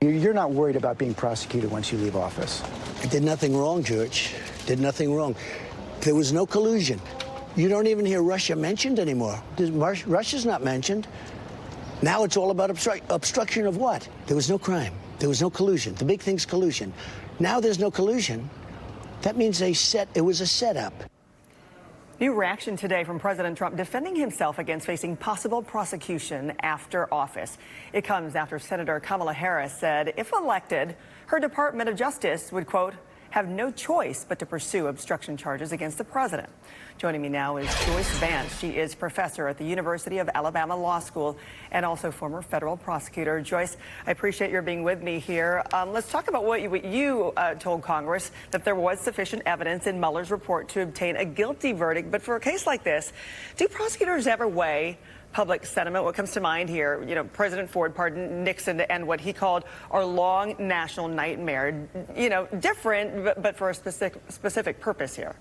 You're not worried about being prosecuted once you leave office? I did nothing wrong, George. Did nothing wrong. There was no collusion. You don't even hear Russia mentioned anymore. Russia's not mentioned. Now it's all about obstruction of what? There was no crime. There was no collusion. The big thing's collusion. Now there's no collusion. That means it was a setup. New reaction today from President Trump defending himself against facing possible prosecution after office. It comes after Senator Kamala Harris said if elected, her Department of Justice would, quote, have no choice but to pursue obstruction charges against the president. Joining me now is Joyce Vance. She is professor at the University of Alabama Law School and also former federal prosecutor. Joyce, I appreciate your being with me here. Let's talk about what you told Congress, that there was sufficient evidence in Mueller's report to obtain a guilty verdict. But for a case like this, do prosecutors ever weigh public sentiment? What comes to mind here, President Ford pardoned Nixon and what he called our long national nightmare, different, but for a specific purpose here.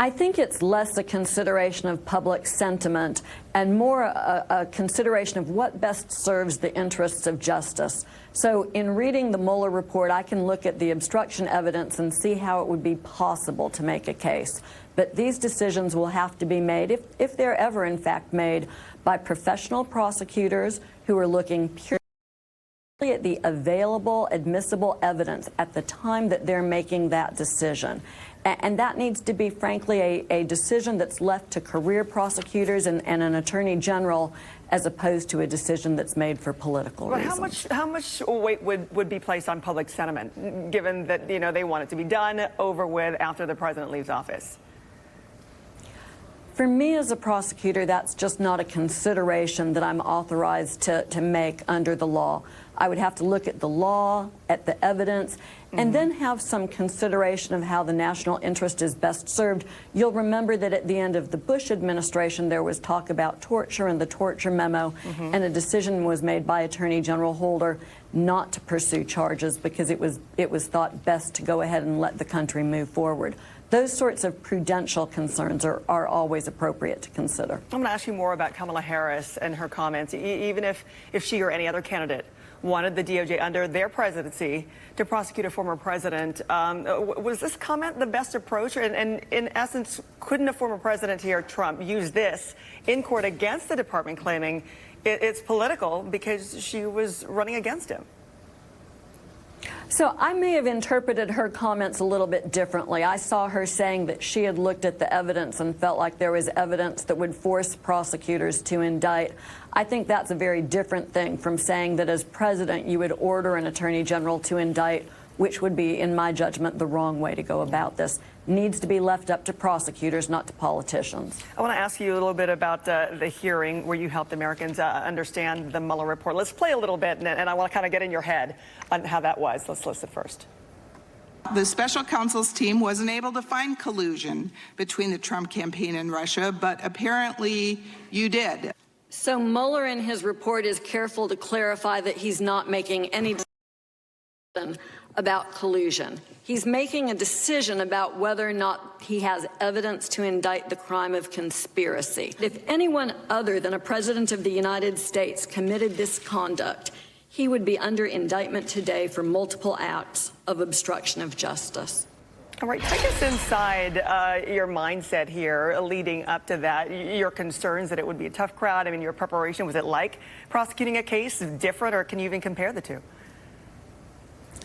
I think it's less a consideration of public sentiment and more a consideration of what best serves the interests of justice. So in reading the Mueller report, I can look at the obstruction evidence and see how it would be possible to make a case. But these decisions will have to be made, if they're ever in fact made, by professional prosecutors who are looking purely at the available, admissible evidence at the time that they're making that decision. And that needs to be, frankly, a decision that's left to career prosecutors and an attorney general, as opposed to a decision that's made for political reasons. How much weight would be placed on public sentiment, given that they want it to be done, over with after the president leaves office? For me as a prosecutor, that's just not a consideration that I'm authorized to make under the law. I would have to look at the law, at the evidence, and then have some consideration of how the national interest is best served. You'll remember that at the end of the Bush administration, there was talk about torture and the torture memo, and a decision was made by Attorney General Holder not to pursue charges because it was thought best to go ahead and let the country move forward. Those sorts of prudential concerns are always appropriate to consider. I'm going to ask you more about Kamala Harris and her comments, even if she or any other candidate wanted the DOJ under their presidency to prosecute a former president. Was this comment the best approach? And in essence, couldn't a former president here, Trump, use this in court against the department, claiming it's political because she was running against him? So I may have interpreted her comments a little bit differently. I saw her saying that she had looked at the evidence and felt like there was evidence that would force prosecutors to indict. I think that's a very different thing from saying that as president you would order an attorney general to indict, which would be, in my judgment, the wrong way to go about this. Needs to be left up to prosecutors, not to politicians. I want to ask you a little bit about the hearing where you helped Americans understand the Mueller report. Let's play a little bit, and I want to kind of get in your head on how that was. Let's listen first. The special counsel's team wasn't able to find collusion between the Trump campaign and Russia, but apparently you did. So Mueller in his report is careful to clarify that he's not making any decision about collusion. He's making a decision about whether or not he has evidence to indict the crime of conspiracy. If anyone other than a president of the United States committed this conduct, he would be under indictment today for multiple acts of obstruction of justice. All right, take us inside your mindset here leading up to that. Your concerns that it would be a tough crowd. I mean, your preparation, was it like prosecuting a case different, or can you even compare the two?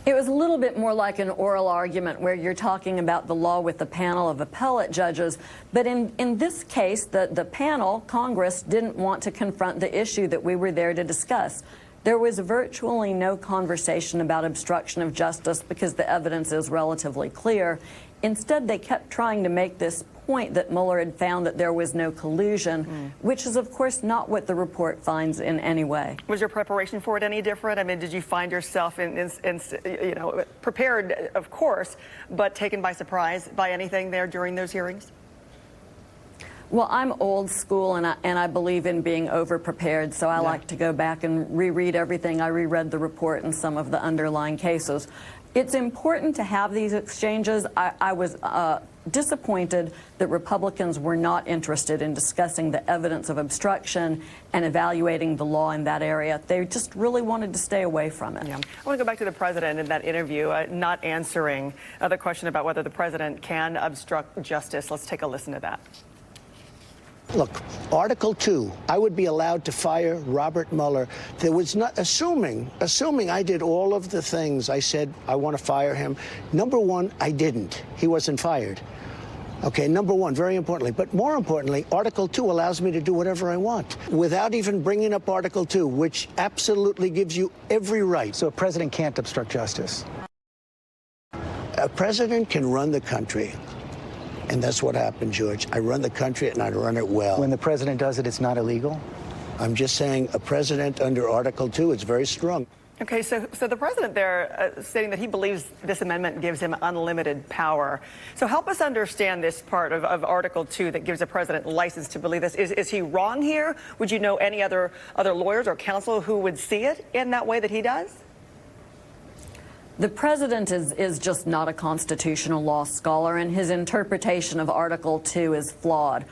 It was a little bit more like an oral argument where you're talking about the law with a panel of appellate judges. But in this case, the panel, Congress, didn't want to confront the issue that we were there to discuss. There was virtually no conversation about obstruction of justice because the evidence is relatively clear. Instead, they kept trying to make this point that Mueller had found that there was no collusion, which is, of course, not what the report finds in any way. Was your preparation for it any different? I mean, did you find yourself prepared, of course, but taken by surprise by anything there during those hearings? Well, I'm old school, and I believe in being over-prepared, so I like to go back and reread everything. I reread the report and some of the underlying cases. It's important to have these exchanges. I was disappointed that Republicans were not interested in discussing the evidence of obstruction and evaluating the law in that area. They just really wanted to stay away from it. Yeah. I want to go back to the president in that interview, not answering the question about whether the president can obstruct justice. Let's take a listen to that. Look, Article 2, I would be allowed to fire Robert Mueller. There was not, assuming I did all of the things I said I want to fire him. Number one, I didn't. He wasn't fired. Okay, number one, very importantly. But more importantly, Article 2 allows me to do whatever I want without even bringing up Article 2, which absolutely gives you every right. So a president can't obstruct justice. A president can run the country. And that's what happened, George. I run the country, and I run it well. When the president does it, it's not illegal? I'm just saying a president under Article 2, it's very strong. Okay, so the president there stating that he believes this amendment gives him unlimited power. So help us understand this part of Article 2 that gives the president license to believe this. Is he wrong here? Would you know any other lawyers or counsel who would see it in that way that he does? The president is just not a constitutional law scholar, and his interpretation of Article 2 is flawed.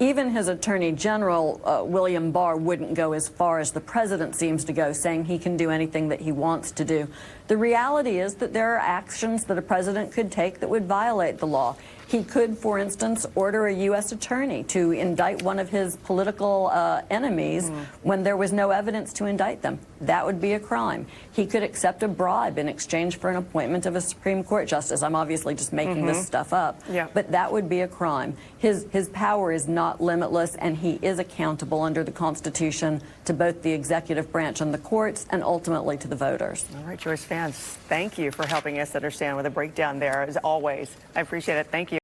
Even his Attorney General, William Barr, wouldn't go as far as the president seems to go, saying he can do anything that he wants to do. The reality is that there are actions that a president could take that would violate the law. He could, for instance, order a U.S. attorney to indict one of his political enemies when there was no evidence to indict them. That would be a crime. He could accept a bribe in exchange for an appointment of a Supreme Court justice. I'm obviously just making this stuff up, but that would be a crime. His power is not limitless, and he is accountable under the Constitution to both the executive branch and the courts, and ultimately to the voters. All right, Joyce Vance, thank you for helping us understand with a breakdown there, as always. I appreciate it. Thank you.